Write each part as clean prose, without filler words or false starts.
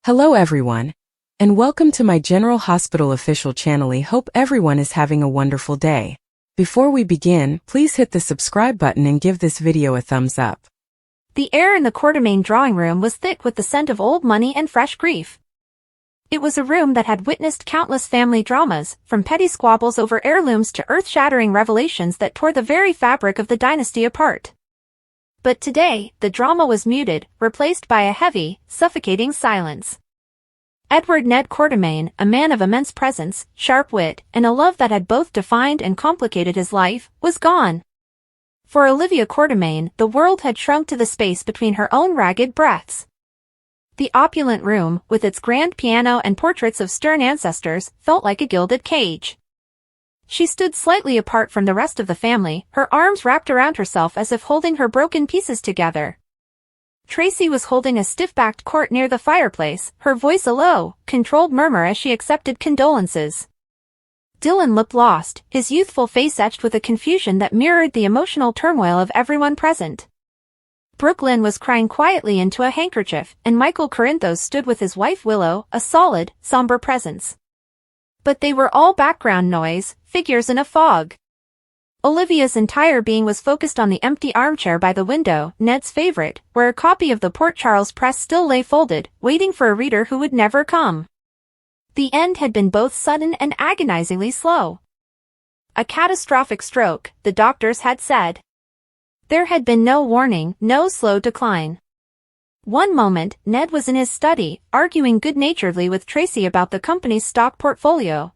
Hello everyone, and welcome to my General Hospital official channel. I hope everyone is having a wonderful day. Before we begin, please hit the subscribe button and give this video a thumbs up. The air in the Quartermaine drawing room was thick with the scent of old money and fresh grief. It was a room that had witnessed countless family dramas, from petty squabbles over heirlooms to earth-shattering revelations that tore the very fabric of the dynasty apart. But today, the drama was muted, replaced by a heavy, suffocating silence. Edward Ned Quartermaine, a man of immense presence, sharp wit, and a love that had both defined and complicated his life, was gone. For Olivia Quartermaine, the world had shrunk to the space between her own ragged breaths. The opulent room, with its grand piano and portraits of stern ancestors, felt like a gilded cage. She stood slightly apart from the rest of the family, her arms wrapped around herself as if holding her broken pieces together. Tracy was holding a stiff-backed quart near the fireplace, her voice a low, controlled murmur as she accepted condolences. Dylan looked lost, his youthful face etched with a confusion that mirrored the emotional turmoil of everyone present. Brooklyn was crying quietly into a handkerchief, and Michael Corinthos stood with his wife Willow, a solid, somber presence. But they were all background noise, figures in a fog. Olivia's entire being was focused on the empty armchair by the window, Ned's favorite, where a copy of the Port Charles Press still lay folded, waiting for a reader who would never come. The end had been both sudden and agonizingly slow. A catastrophic stroke, the doctors had said. There had been no warning, no slow decline. One moment, Ned was in his study, arguing good-naturedly with Tracy about the company's stock portfolio.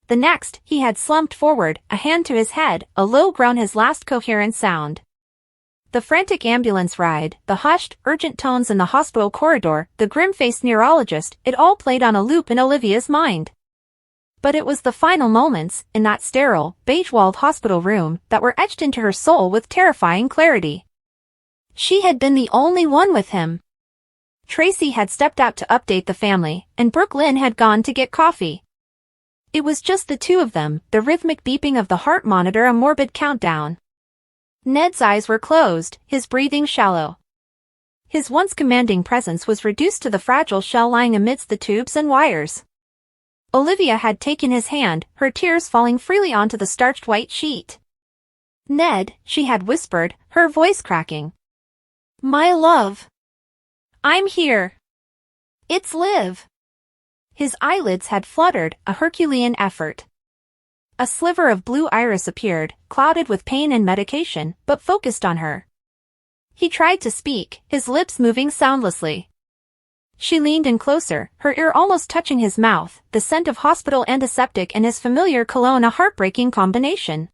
The next, he had slumped forward, a hand to his head, a low groan his last coherent sound. The frantic ambulance ride, the hushed, urgent tones in the hospital corridor, the grim-faced neurologist, it all played on a loop in Olivia's mind. But it was the final moments, in that sterile, beige-walled hospital room, that were etched into her soul with terrifying clarity. She had been the only one with him. Tracy had stepped out to update the family, and Brooklyn had gone to get coffee. It was just the two of them, the rhythmic beeping of the heart monitor a morbid countdown. Ned's eyes were closed, his breathing shallow. His once commanding presence was reduced to the fragile shell lying amidst the tubes and wires. Olivia had taken his hand, her tears falling freely onto the starched white sheet. "Ned," she had whispered, her voice cracking. "My love. I'm here. It's Liv." His eyelids had fluttered, a Herculean effort. A sliver of blue iris appeared, clouded with pain and medication, but focused on her. He tried to speak, his lips moving soundlessly. She leaned in closer, her ear almost touching his mouth, the scent of hospital antiseptic and his familiar cologne a heartbreaking combination.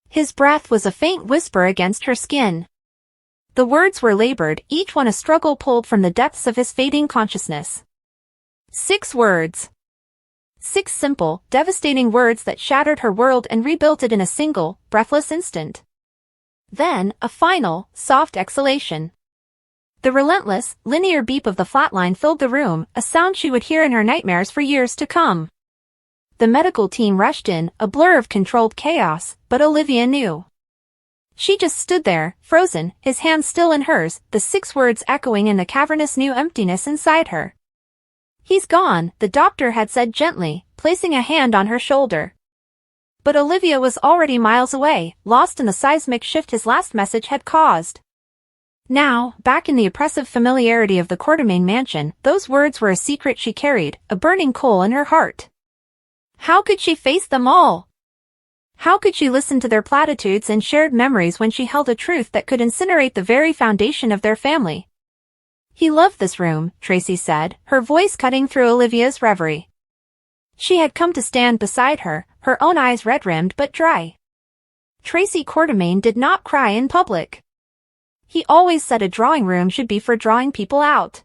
His breath was a faint whisper against her skin. The words were labored, each one a struggle pulled from the depths of his fading consciousness. 6 words. 6 simple, devastating words that shattered her world and rebuilt it in a single, breathless instant. Then, a final, soft exhalation. The relentless, linear beep of the flatline filled the room, a sound she would hear in her nightmares for years to come. The medical team rushed in, a blur of controlled chaos, but Olivia knew. She just stood there, frozen, his hand still in hers, the 6 words echoing in the cavernous new emptiness inside her. "He's gone," the doctor had said gently, placing a hand on her shoulder. But Olivia was already miles away, lost in the seismic shift his last message had caused. Now, back in the oppressive familiarity of the Quartermaine mansion, those words were a secret she carried, a burning coal in her heart. How could she face them all? How could she listen to their platitudes and shared memories when she held a truth that could incinerate the very foundation of their family? "He loved this room," Tracy said, her voice cutting through Olivia's reverie. She had come to stand beside her, her own eyes red-rimmed but dry. Tracy Quartermaine did not cry in public. He always said a drawing room should be for drawing people out.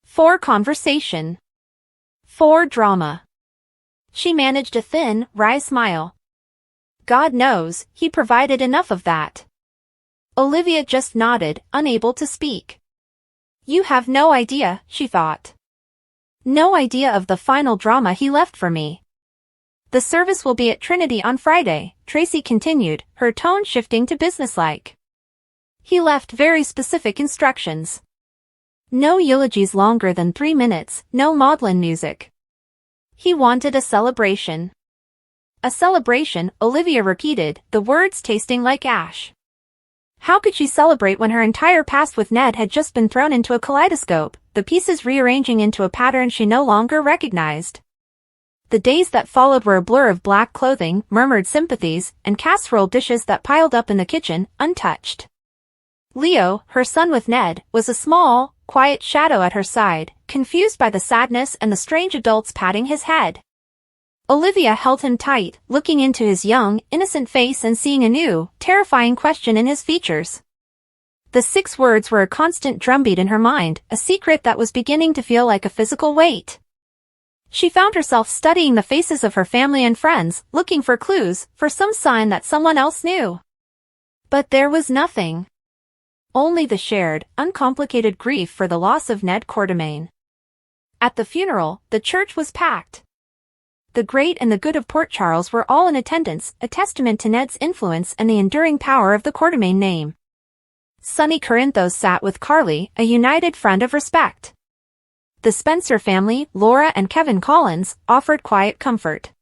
For conversation. For drama. She managed a thin, wry smile. God knows, he provided enough of that. Olivia just nodded, unable to speak. "You have no idea," she thought. "No idea of the final drama he left for me." "The service will be at Trinity on Friday," Tracy continued, her tone shifting to businesslike. "He left very specific instructions. No eulogies longer than 3 minutes, no maudlin music. He wanted a celebration. A celebration, Olivia repeated, the words tasting like ash. How could she celebrate when her entire past with Ned had just been thrown into a kaleidoscope, the pieces rearranging into a pattern she no longer recognized? The days that followed were a blur of black clothing, murmured sympathies, and casserole dishes that piled up in the kitchen, untouched. Leo, her son with Ned, was a small, quiet shadow at her side, confused by the sadness and the strange adults patting his head. Olivia held him tight, looking into his young, innocent face and seeing a new, terrifying question in his features. The 6 words were a constant drumbeat in her mind, a secret that was beginning to feel like a physical weight. She found herself studying the faces of her family and friends, looking for clues, for some sign that someone else knew. But there was nothing. Only the shared, uncomplicated grief for the loss of Ned Quartermain. At the funeral, the church was packed. The great and the good of Port Charles were all in attendance, a testament to Ned's influence and the enduring power of the Quartermain name. Sonny Corinthos sat with Carly, a united friend of respect. The Spencer family, Laura and Kevin Collins, offered quiet comfort.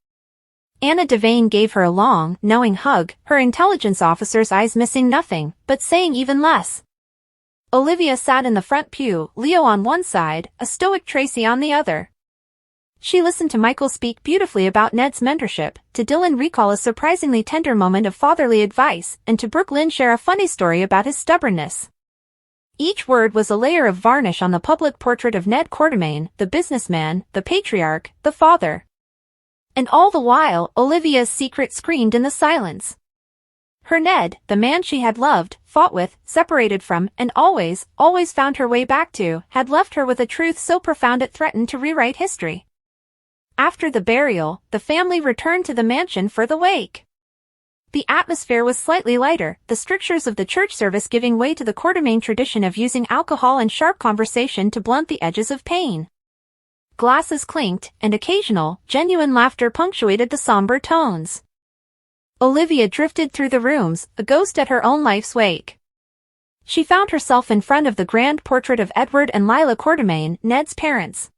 Anna Devane gave her a long, knowing hug, her intelligence officer's eyes missing nothing, but saying even less. Olivia sat in the front pew, Leo on one side, a stoic Tracy on the other. She listened to Michael speak beautifully about Ned's mentorship, to Dylan recall a surprisingly tender moment of fatherly advice, and to Brooke Lynn share a funny story about his stubbornness. Each word was a layer of varnish on the public portrait of Ned Quartermain, the businessman, the patriarch, the father. And all the while, Olivia's secret screamed in the silence. Her Ned, the man she had loved, fought with, separated from, and always found her way back to, had left her with a truth so profound it threatened to rewrite history. After the burial, the family returned to the mansion for the wake. The atmosphere was slightly lighter, the strictures of the church service giving way to the Quartermain tradition of using alcohol and sharp conversation to blunt the edges of pain. Glasses clinked, and occasional, genuine laughter punctuated the somber tones. Olivia drifted through the rooms, a ghost at her own life's wake. She found herself in front of the grand portrait of Edward and Lila Quartermain, Ned's parents.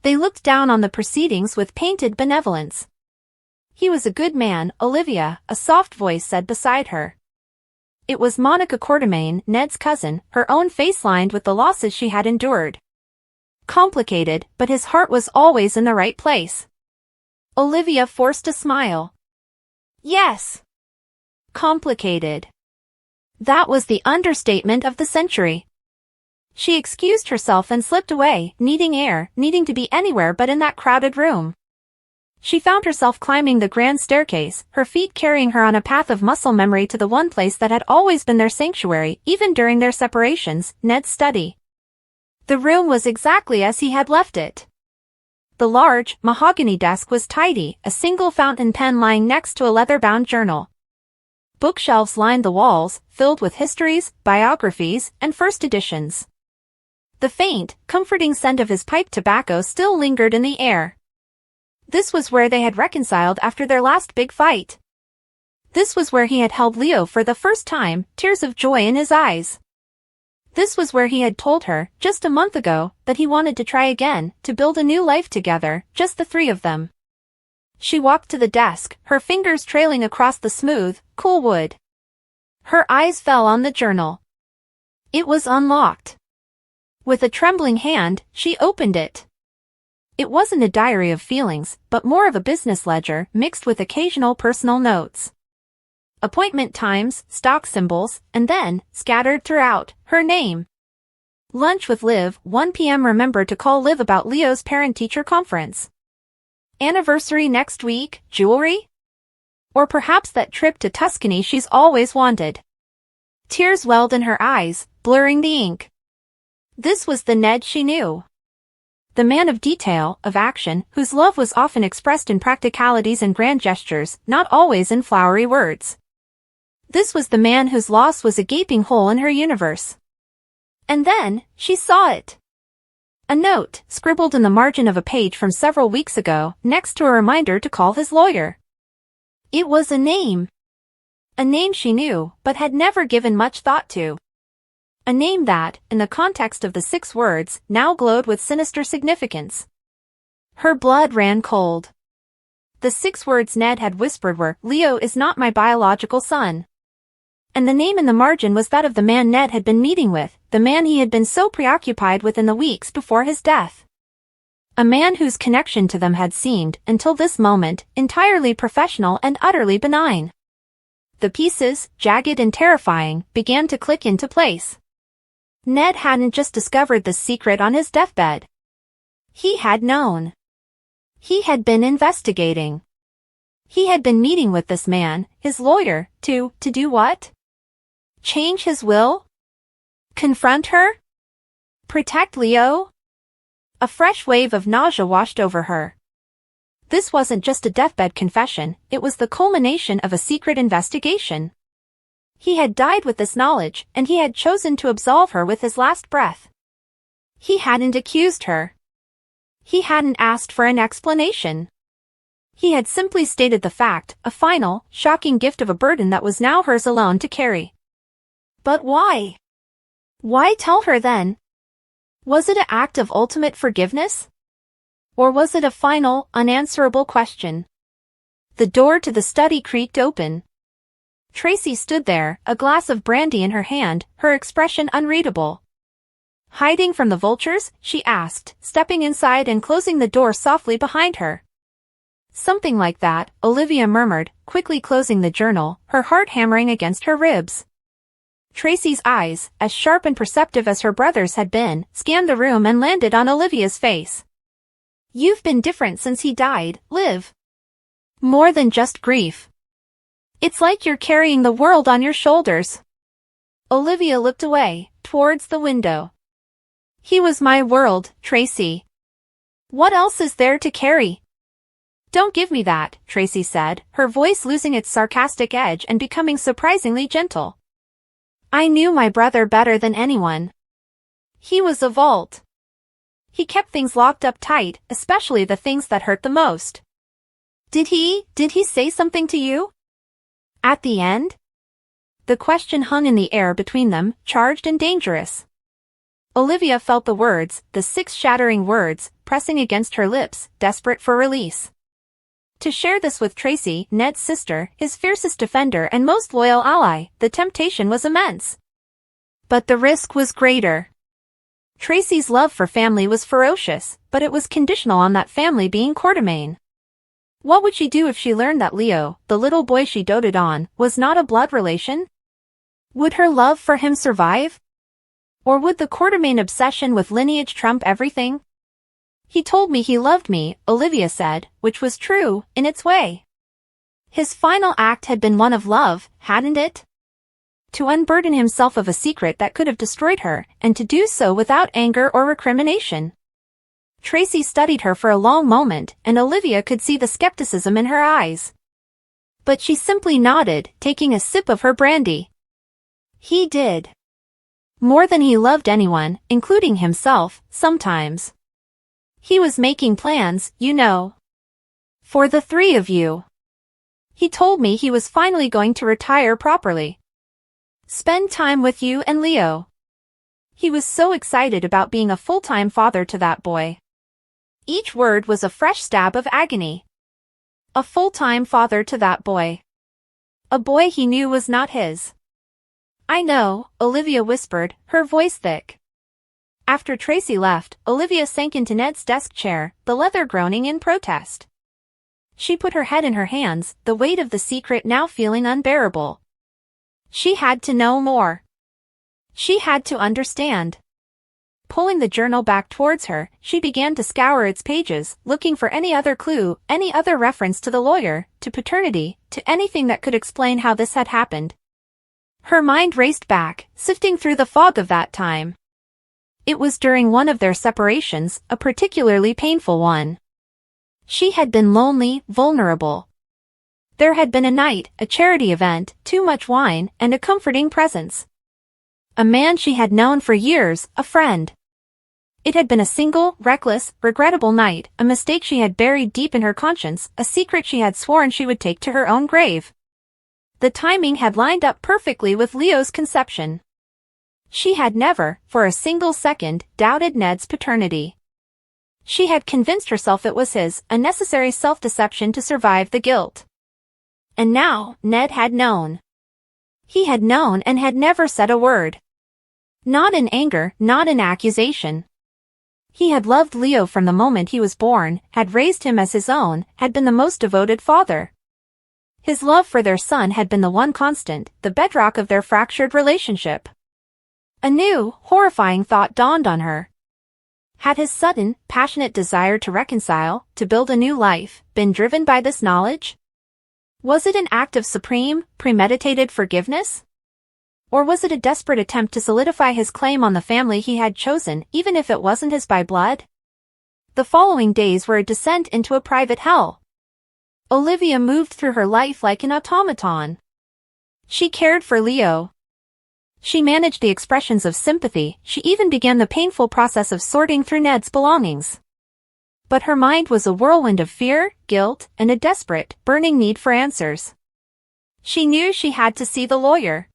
They looked down on the proceedings with painted benevolence. He was a good man, Olivia, a soft voice said beside her. It was Monica Quartermain, Ned's cousin, her own face lined with the losses she had endured. Complicated, but his heart was always in the right place. Olivia forced a smile. Yes. Complicated. That was the understatement of the century. She excused herself and slipped away, needing air, needing to be anywhere but in that crowded room. She found herself climbing the grand staircase, her feet carrying her on a path of muscle memory to the one place that had always been their sanctuary, even during their separations, Ned's study. The room was exactly as he had left it. The large, mahogany desk was tidy, a single fountain pen lying next to a leather-bound journal. Bookshelves lined the walls, filled with histories, biographies, and first editions. The faint, comforting scent of his pipe tobacco still lingered in the air. This was where they had reconciled after their last big fight. This was where he had held Leo for the first time, tears of joy in his eyes. This was where he had told her, just a month ago, that he wanted to try again, to build a new life together, just the 3 of them. She walked to the desk, her fingers trailing across the smooth, cool wood. Her eyes fell on the journal. It was unlocked. With a trembling hand, she opened it. It wasn't a diary of feelings, but more of a business ledger, mixed with occasional personal notes. Appointment times, stock symbols, and then, scattered throughout, her name. Lunch with Liv, 1 p.m. Remember to call Liv about Leo's parent-teacher conference. Anniversary next week, jewelry? Or perhaps that trip to Tuscany she's always wanted. Tears welled in her eyes, blurring the ink. This was the Ned she knew. The man of detail, of action, whose love was often expressed in practicalities and grand gestures, not always in flowery words. This was the man whose loss was a gaping hole in her universe. And then, she saw it. A note, scribbled in the margin of a page from several weeks ago, next to a reminder to call his lawyer. It was a name. A name she knew, but had never given much thought to. A name that, in the context of the 6 words, now glowed with sinister significance. Her blood ran cold. The 6 words Ned had whispered were, "Leo is not my biological son." And the name in the margin was that of the man Ned had been meeting with, the man he had been so preoccupied with in the weeks before his death. A man whose connection to them had seemed, until this moment, entirely professional and utterly benign. The pieces, jagged and terrifying, began to click into place. Ned hadn't just discovered the secret on his deathbed. He had known. He had been investigating. He had been meeting with this man, his lawyer, to do what? Change his will? Confront her? Protect Leo? A fresh wave of nausea washed over her. This wasn't just a deathbed confession, it was the culmination of a secret investigation. He had died with this knowledge, and he had chosen to absolve her with his last breath. He hadn't accused her. He hadn't asked for an explanation. He had simply stated the fact, a final, shocking gift of a burden that was now hers alone to carry. But why? Why tell her then? Was it an act of ultimate forgiveness? Or was it a final, unanswerable question? The door to the study creaked open. Tracy stood there, a glass of brandy in her hand, her expression unreadable. Hiding from the vultures? She asked, stepping inside and closing the door softly behind her. Something like that, Olivia murmured, quickly closing the journal, her heart hammering against her ribs. Tracy's eyes, as sharp and perceptive as her brother's had been, scanned the room and landed on Olivia's face. "You've been different since he died, Liv. More than just grief. It's like you're carrying the world on your shoulders." Olivia looked away, towards the window. "He was my world, Tracy. What else is there to carry?" "Don't give me that," Tracy said, her voice losing its sarcastic edge and becoming surprisingly gentle. "I knew my brother better than anyone. He was a vault. He kept things locked up tight, especially the things that hurt the most." Did he say something to you? At the end?" The question hung in the air between them, charged and dangerous. Olivia felt the words, the 6 shattering words, pressing against her lips, desperate for release. To share this with Tracy, Ned's sister, his fiercest defender and most loyal ally, the temptation was immense. But the risk was greater. Tracy's love for family was ferocious, but it was conditional on that family being Quartermain. What would she do if she learned that Leo, the little boy she doted on, was not a blood relation? Would her love for him survive? Or would the Quartermain obsession with lineage trump everything? "He told me he loved me," Olivia said, which was true, in its way. His final act had been one of love, hadn't it? To unburden himself of a secret that could have destroyed her, and to do so without anger or recrimination. Tracy studied her for a long moment, and Olivia could see the skepticism in her eyes. But she simply nodded, taking a sip of her brandy. He did. More than he loved anyone, including himself, sometimes. He was making plans, you know. For the 3 of you. He told me he was finally going to retire properly. Spend time with you and Leo. He was so excited about being a full-time father to that boy. Each word was a fresh stab of agony. A full-time father to that boy. A boy he knew was not his. "I know," Olivia whispered, her voice thick. After Tracy left, Olivia sank into Ned's desk chair, the leather groaning in protest. She put her head in her hands, the weight of the secret now feeling unbearable. She had to know more. She had to understand. Pulling the journal back towards her, she began to scour its pages, looking for any other clue, any other reference to the lawyer, to paternity, to anything that could explain how this had happened. Her mind raced back, sifting through the fog of that time. It was during one of their separations, a particularly painful one. She had been lonely, vulnerable. There had been a night, a charity event, too much wine, and a comforting presence. A man she had known for years, a friend. It had been a single, reckless, regrettable night, a mistake she had buried deep in her conscience, a secret she had sworn she would take to her own grave. The timing had lined up perfectly with Leo's conception. She had never, for a single second, doubted Ned's paternity. She had convinced herself it was his, a necessary self-deception to survive the guilt. And now, Ned had known. He had known and had never said a word. Not in anger, not in accusation. He had loved Leo from the moment he was born, had raised him as his own, had been the most devoted father. His love for their son had been the one constant, the bedrock of their fractured relationship. A new, horrifying thought dawned on her. Had his sudden, passionate desire to reconcile, to build a new life, been driven by this knowledge? Was it an act of supreme, premeditated forgiveness? Or was it a desperate attempt to solidify his claim on the family he had chosen, even if it wasn't his by blood? The following days were a descent into a private hell. Olivia moved through her life like an automaton. She cared for Leo. She managed the expressions of sympathy, she even began the painful process of sorting through Ned's belongings. But her mind was a whirlwind of fear, guilt, and a desperate, burning need for answers. She knew she had to see the lawyer.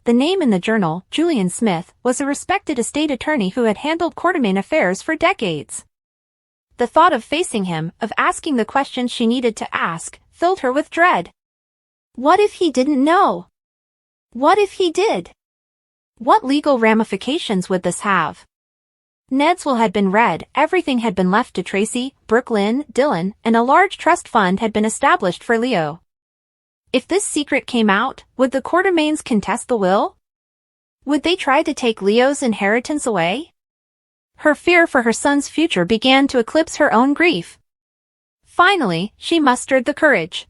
The name in the journal, Julian Smith, was a respected estate attorney who had handled Quartermain affairs for decades. The thought of facing him, of asking the questions she needed to ask, filled her with dread. What if he didn't know? What if he did? What legal ramifications would this have? Ned's will had been read, everything had been left to Tracy, Brooklyn, Dylan, and a large trust fund had been established for Leo. If this secret came out, would the Quartermains contest the will? Would they try to take Leo's inheritance away? Her fear for her son's future began to eclipse her own grief. Finally, she mustered the courage.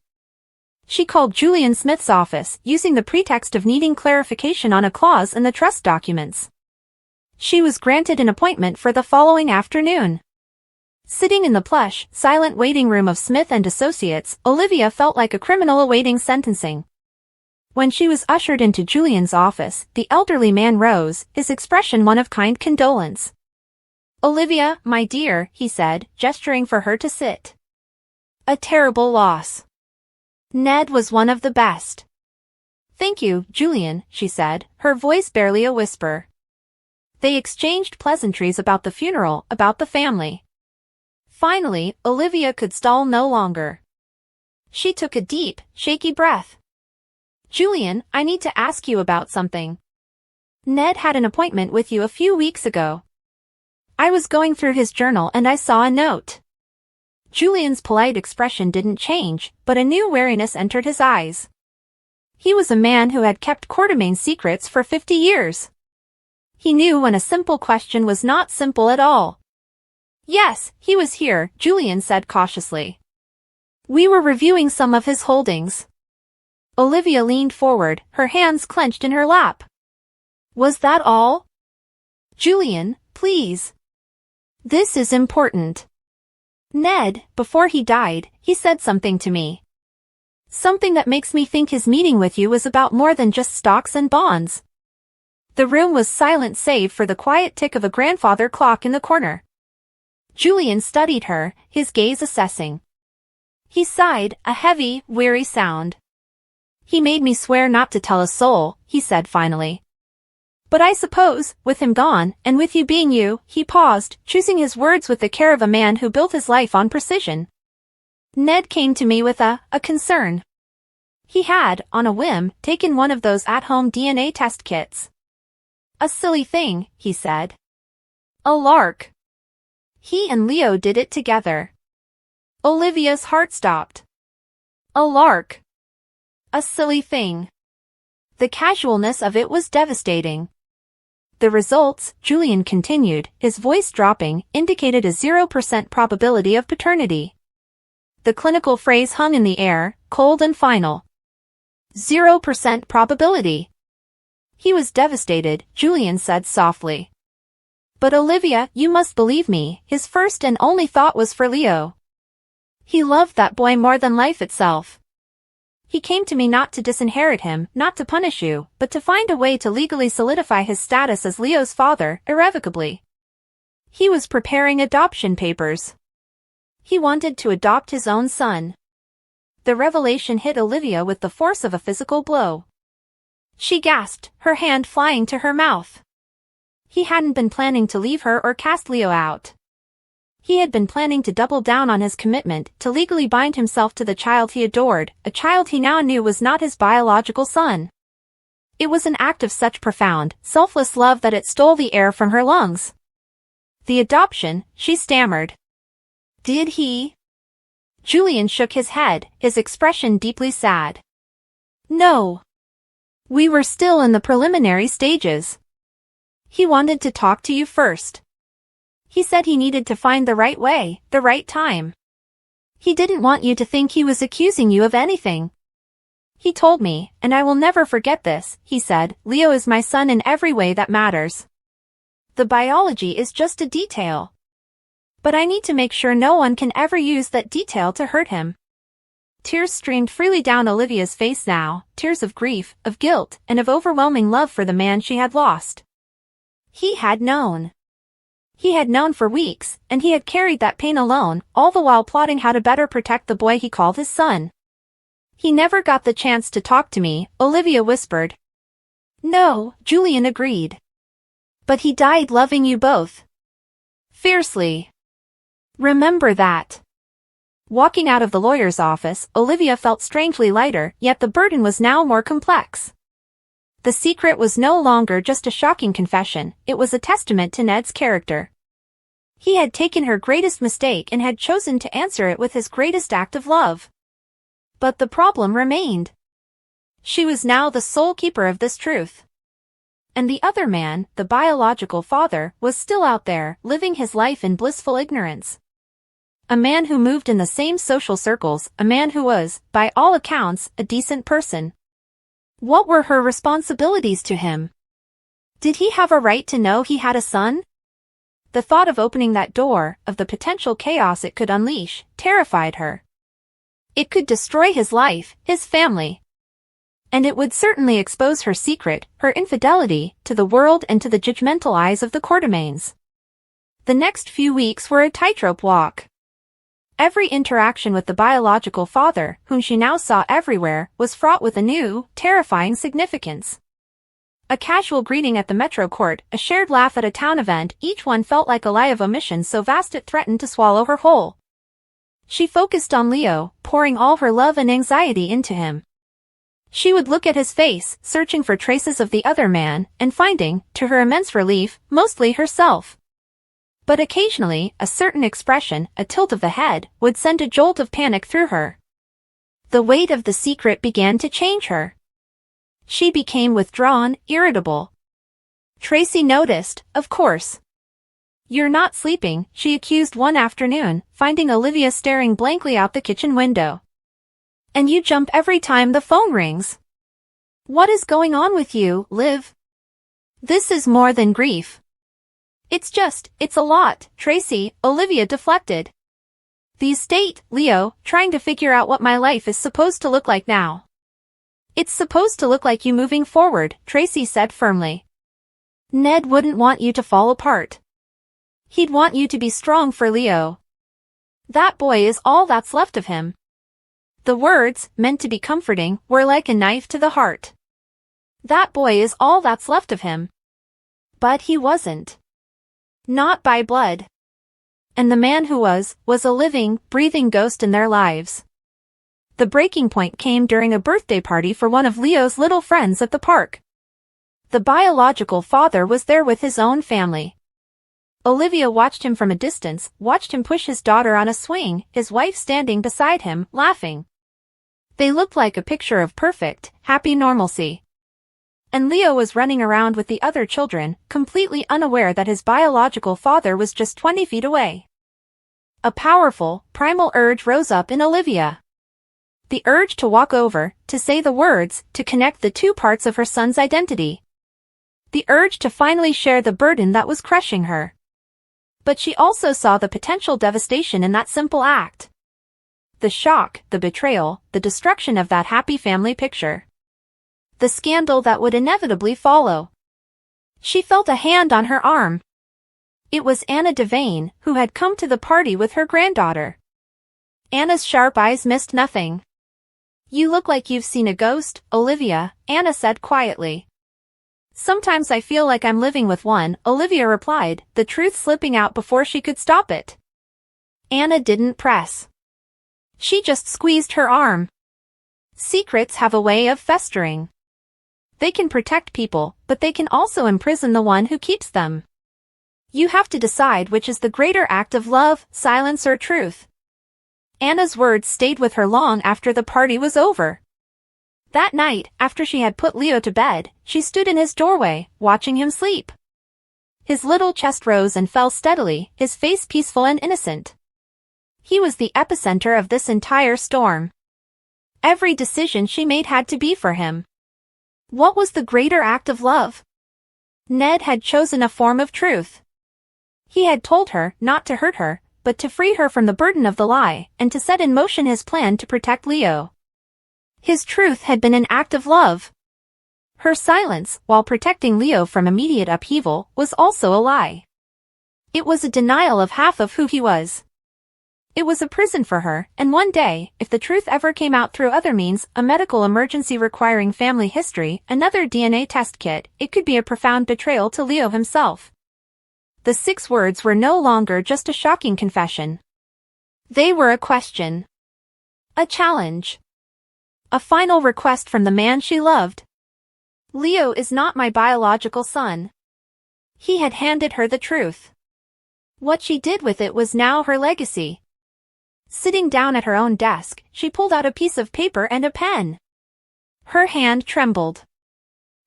She called Julian Smith's office, using the pretext of needing clarification on a clause in the trust documents. She was granted an appointment for the following afternoon. Sitting in the plush, silent waiting room of Smith and Associates, Olivia felt like a criminal awaiting sentencing. When she was ushered into Julian's office, the elderly man rose, his expression one of kind condolence. "Olivia, my dear," he said, gesturing for her to sit. "A terrible loss. Ned was one of the best." "Thank you, Julian," she said, her voice barely a whisper. They exchanged pleasantries about the funeral, about the family. Finally, Olivia could stall no longer. She took a deep, shaky breath. "Julian, I need to ask you about something. Ned had an appointment with you a few weeks ago. I was going through his journal and I saw a note." Julian's polite expression didn't change, but a new wariness entered his eyes. He was a man who had kept Quartermain secrets for 50 years. He knew when a simple question was not simple at all. "Yes, he was here," Julian said cautiously. "We were reviewing some of his holdings." Olivia leaned forward, her hands clenched in her lap. "Was that all?" "Julian, please. This is important. Ned, before he died, he said something to me. Something that makes me think his meeting with you was about more than just stocks and bonds." The room was silent save for the quiet tick of a grandfather clock in the corner. Julian studied her, his gaze assessing. He sighed, a heavy, weary sound. "He made me swear not to tell a soul," he said finally. "But I suppose, with him gone, and with you being you," he paused, choosing his words with the care of a man who built his life on precision. "Ned came to me with a concern. He had, on a whim, taken one of those at-home DNA test kits. A silly thing," he said. "A lark. He and Leo did it together." Olivia's heart stopped. A lark. A silly thing. The casualness of it was devastating. The results, Julian continued, his voice dropping, indicated a 0% probability of paternity. The clinical phrase hung in the air, cold and final. 0% probability. He was devastated, Julian said softly. "But Olivia, you must believe me, his first and only thought was for Leo. He loved that boy more than life itself. He came to me not to disinherit him, not to punish you, but to find a way to legally solidify his status as Leo's father, irrevocably. He was preparing adoption papers. He wanted to adopt his own son." The revelation hit Olivia with the force of a physical blow. She gasped, her hand flying to her mouth. He hadn't been planning to leave her or cast Leo out. He had been planning to double down on his commitment to legally bind himself to the child he adored, a child he now knew was not his biological son. It was an act of such profound, selfless love that it stole the air from her lungs. The adoption, she stammered. Did he? Julian shook his head, his expression deeply sad. No. We were still in the preliminary stages. He wanted to talk to you first. He said he needed to find the right way, the right time. He didn't want you to think he was accusing you of anything. He told me, and I will never forget this, he said, Leo is my son in every way that matters. The biology is just a detail. But I need to make sure no one can ever use that detail to hurt him. Tears streamed freely down Olivia's face now, tears of grief, of guilt, and of overwhelming love for the man she had lost. He had known. He had known for weeks, and he had carried that pain alone, all the while plotting how to better protect the boy he called his son. He never got the chance to talk to me, Olivia whispered. No, Julian agreed. But he died loving you both. Fiercely. Remember that. Walking out of the lawyer's office, Olivia felt strangely lighter, yet the burden was now more complex. The secret was no longer just a shocking confession, it was a testament to Ned's character. He had taken her greatest mistake and had chosen to answer it with his greatest act of love. But the problem remained. She was now the sole keeper of this truth. And the other man, the biological father, was still out there, living his life in blissful ignorance. A man who moved in the same social circles, a man who was, by all accounts, a decent person. What were her responsibilities to him? Did he have a right to know he had a son? The thought of opening that door, of the potential chaos it could unleash, terrified her. It could destroy his life, his family. And it would certainly expose her secret, her infidelity, to the world and to the judgmental eyes of the Quartermaines. The next few weeks were a tightrope walk. Every interaction with the biological father, whom she now saw everywhere, was fraught with a new, terrifying significance. A casual greeting at the Metro Court, a shared laugh at a town event, each one felt like a lie of omission so vast it threatened to swallow her whole. She focused on Leo, pouring all her love and anxiety into him. She would look at his face, searching for traces of the other man, and finding, to her immense relief, mostly herself. But occasionally, a certain expression, a tilt of the head, would send a jolt of panic through her. The weight of the secret began to change her. She became withdrawn, irritable. Tracy noticed, of course. You're not sleeping, she accused one afternoon, finding Olivia staring blankly out the kitchen window. And you jump every time the phone rings. What is going on with you, Liv? This is more than grief. It's a lot, Tracy, Olivia deflected. The estate, Leo, trying to figure out what my life is supposed to look like now. It's supposed to look like you moving forward, Tracy said firmly. Ned wouldn't want you to fall apart. He'd want you to be strong for Leo. That boy is all that's left of him. The words, meant to be comforting, were like a knife to the heart. That boy is all that's left of him. But he wasn't. Not by blood. And the man who was a living, breathing ghost in their lives. The breaking point came during a birthday party for one of Leo's little friends at the park. The biological father was there with his own family. Olivia watched him from a distance, watched him push his daughter on a swing, his wife standing beside him, laughing. They looked like a picture of perfect, happy normalcy. And Leo was running around with the other children, completely unaware that his biological father was just 20 feet away. A powerful, primal urge rose up in Olivia. The urge to walk over, to say the words, to connect the two parts of her son's identity. The urge to finally share the burden that was crushing her. But she also saw the potential devastation in that simple act. The shock, the betrayal, the destruction of that happy family picture. The scandal that would inevitably follow. She felt a hand on her arm. It was Anna Devane, who had come to the party with her granddaughter. Anna's sharp eyes missed nothing. You look like you've seen a ghost, Olivia, Anna said quietly. Sometimes I feel like I'm living with one, Olivia replied, the truth slipping out before she could stop it. Anna didn't press. She just squeezed her arm. Secrets have a way of festering. They can protect people, but they can also imprison the one who keeps them. You have to decide which is the greater act of love, silence or truth. Anna's words stayed with her long after the party was over. That night, after she had put Leo to bed, she stood in his doorway, watching him sleep. His little chest rose and fell steadily, his face peaceful and innocent. He was the epicenter of this entire storm. Every decision she made had to be for him. What was the greater act of love? Ned had chosen a form of truth. He had told her not to hurt her, but to free her from the burden of the lie, and to set in motion his plan to protect Leo. His truth had been an act of love. Her silence, while protecting Leo from immediate upheaval, was also a lie. It was a denial of half of who he was. It was a prison for her, and one day, if the truth ever came out through other means, a medical emergency requiring family history, another DNA test kit, it could be a profound betrayal to Leo himself. The 6 words were no longer just a shocking confession. They were a question. A challenge. A final request from the man she loved. Leo is not my biological son. He had handed her the truth. What she did with it was now her legacy. Sitting down at her own desk, she pulled out a piece of paper and a pen. Her hand trembled.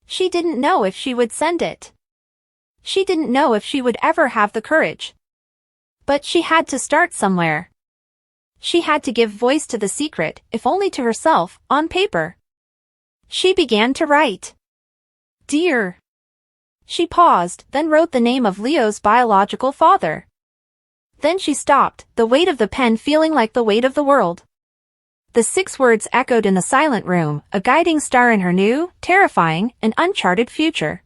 She didn't know if she would send it. She didn't know if she would ever have the courage. But she had to start somewhere. She had to give voice to the secret, if only to herself, on paper. She began to write. Dear. She paused, then wrote the name of Leo's biological father. Then she stopped, the weight of the pen feeling like the weight of the world. The 6 words echoed in the silent room, a guiding star in her new, terrifying, and uncharted future.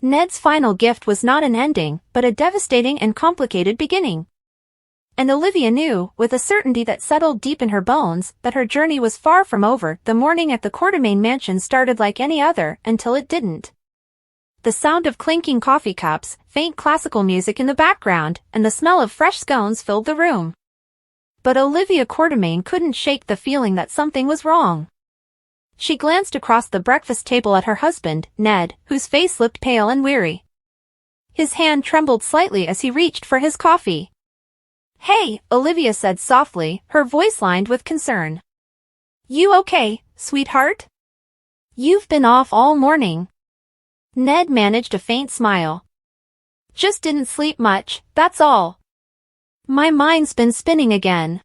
Ned's final gift was not an ending, but a devastating and complicated beginning. And Olivia knew, with a certainty that settled deep in her bones, that her journey was far from over. The morning at the Quartermain mansion started like any other, until it didn't. The sound of clinking coffee cups, faint classical music in the background, and the smell of fresh scones filled the room. But Olivia Quartermain couldn't shake the feeling that something was wrong. She glanced across the breakfast table at her husband, Ned, whose face looked pale and weary. His hand trembled slightly as he reached for his coffee. Hey, Olivia said softly, her voice lined with concern. You okay, sweetheart? You've been off all morning. Ned managed a faint smile. Just didn't sleep much, that's all. My mind's been spinning again.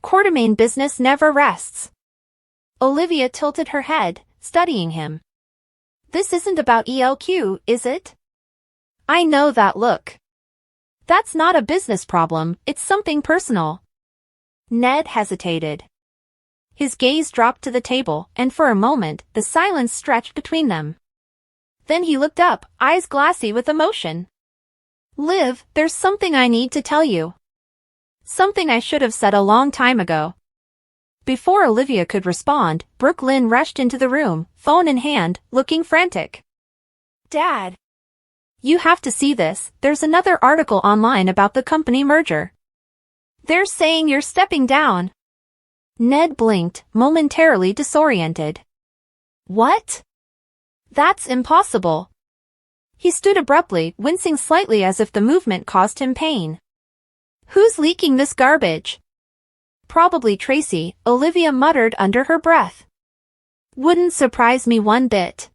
Quartermain business never rests. Olivia tilted her head, studying him. This isn't about ELQ, is it? I know that look. That's not a business problem, it's something personal. Ned hesitated. His gaze dropped to the table, and for a moment, the silence stretched between them. Then he looked up, eyes glassy with emotion. Liv, there's something I need to tell you. Something I should have said a long time ago. Before Olivia could respond, Brooke Lynn rushed into the room, phone in hand, looking frantic. Dad. You have to see this, there's another article online about the company merger. They're saying you're stepping down. Ned blinked, momentarily disoriented. What? That's impossible. He stood abruptly, wincing slightly as if the movement caused him pain. Who's leaking this garbage? Probably Tracy, Olivia muttered under her breath. Wouldn't surprise me one bit.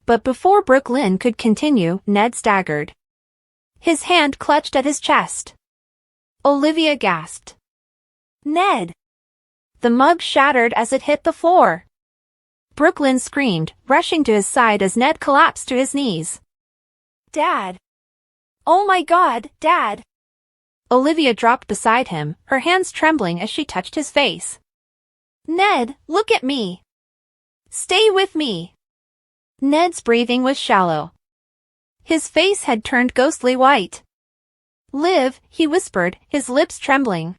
But before Brooke Lynn could continue, Ned staggered. His hand clutched at his chest. Olivia gasped. Ned! The mug shattered as it hit the floor. Brooke Lynn screamed, rushing to his side as Ned collapsed to his knees. Dad! Oh my God, Dad! Olivia dropped beside him, her hands trembling as she touched his face. Ned, look at me. Stay with me. Ned's breathing was shallow. His face had turned ghostly white. Liv, he whispered, his lips trembling.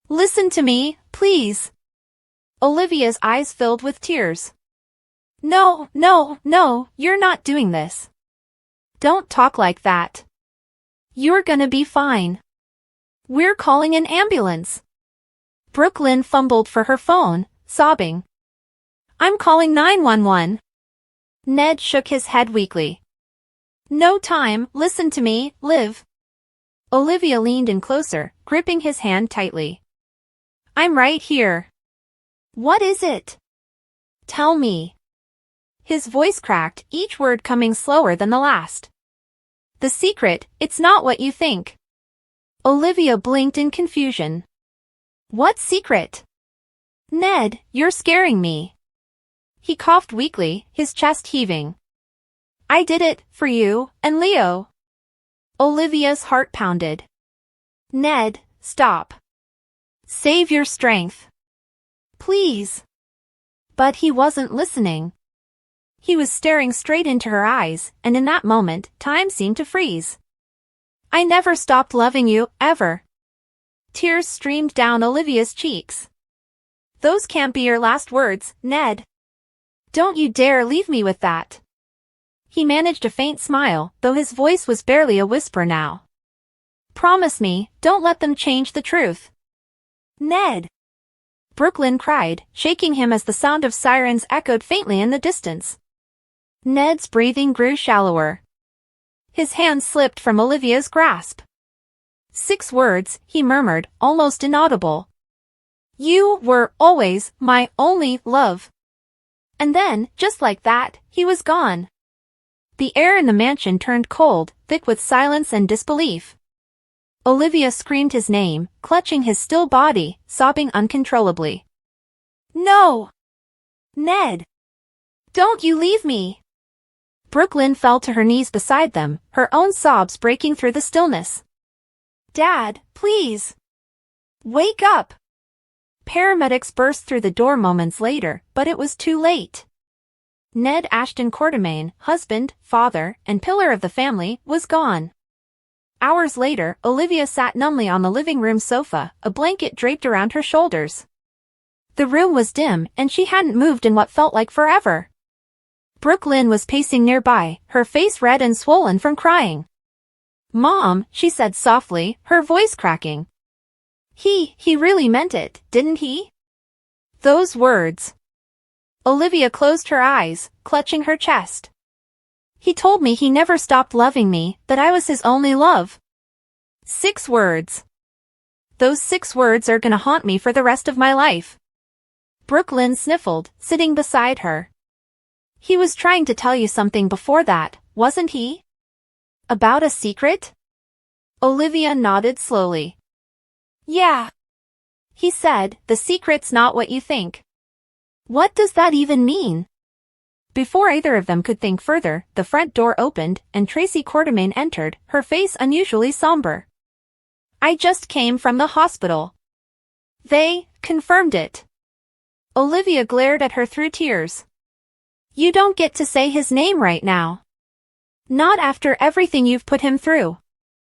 Listen to me, please. Olivia's eyes filled with tears. No, no, no, you're not doing this. Don't talk like that. You're gonna be fine. We're calling an ambulance. Brooklyn fumbled for her phone, sobbing. I'm calling 911. Ned shook his head weakly. No time, listen to me, Liv. Olivia leaned in closer, gripping his hand tightly. I'm right here. What is it? Tell me. His voice cracked, each word coming slower than the last. The secret, it's not what you think. Olivia blinked in confusion. What secret? Ned, you're scaring me. He coughed weakly, his chest heaving. I did it, for you, and Leo. Olivia's heart pounded. Ned, stop. Save your strength. Please. But he wasn't listening. He was staring straight into her eyes, and in that moment, time seemed to freeze. I never stopped loving you, ever. Tears streamed down Olivia's cheeks. Those can't be your last words, Ned. Don't you dare leave me with that. He managed a faint smile, though his voice was barely a whisper now. Promise me, don't let them change the truth. Ned. Brooklyn cried, shaking him as the sound of sirens echoed faintly in the distance. Ned's breathing grew shallower. His hand slipped from Olivia's grasp. 6 words, he murmured, almost inaudible. You were always my only love. And then, just like that, he was gone. The air in the mansion turned cold, thick with silence and disbelief. Olivia screamed his name, clutching his still body, sobbing uncontrollably. No! Ned! Don't you leave me! Brooklyn fell to her knees beside them, her own sobs breaking through the stillness. Dad, please! Wake up! Paramedics burst through the door moments later, but it was too late. Ned Ashton Quartermain, husband, father, and pillar of the family, was gone. Hours later, Olivia sat numbly on the living room sofa, a blanket draped around her shoulders. The room was dim, and she hadn't moved in what felt like forever. Brooklyn was pacing nearby, her face red and swollen from crying. Mom, she said softly, her voice cracking. He really meant it, didn't he? Those words. Olivia closed her eyes, clutching her chest. He told me he never stopped loving me, that I was his only love. 6 words. Those 6 words are gonna haunt me for the rest of my life. Brooklyn sniffled, sitting beside her. He was trying to tell you something before that, wasn't he? About a secret? Olivia nodded slowly. Yeah. He said, the secret's not what you think. What does that even mean? Before either of them could think further, the front door opened, and Tracy Quartermain entered, her face unusually somber. I just came from the hospital. They confirmed it. Olivia glared at her through tears. You don't get to say his name right now. Not after everything you've put him through.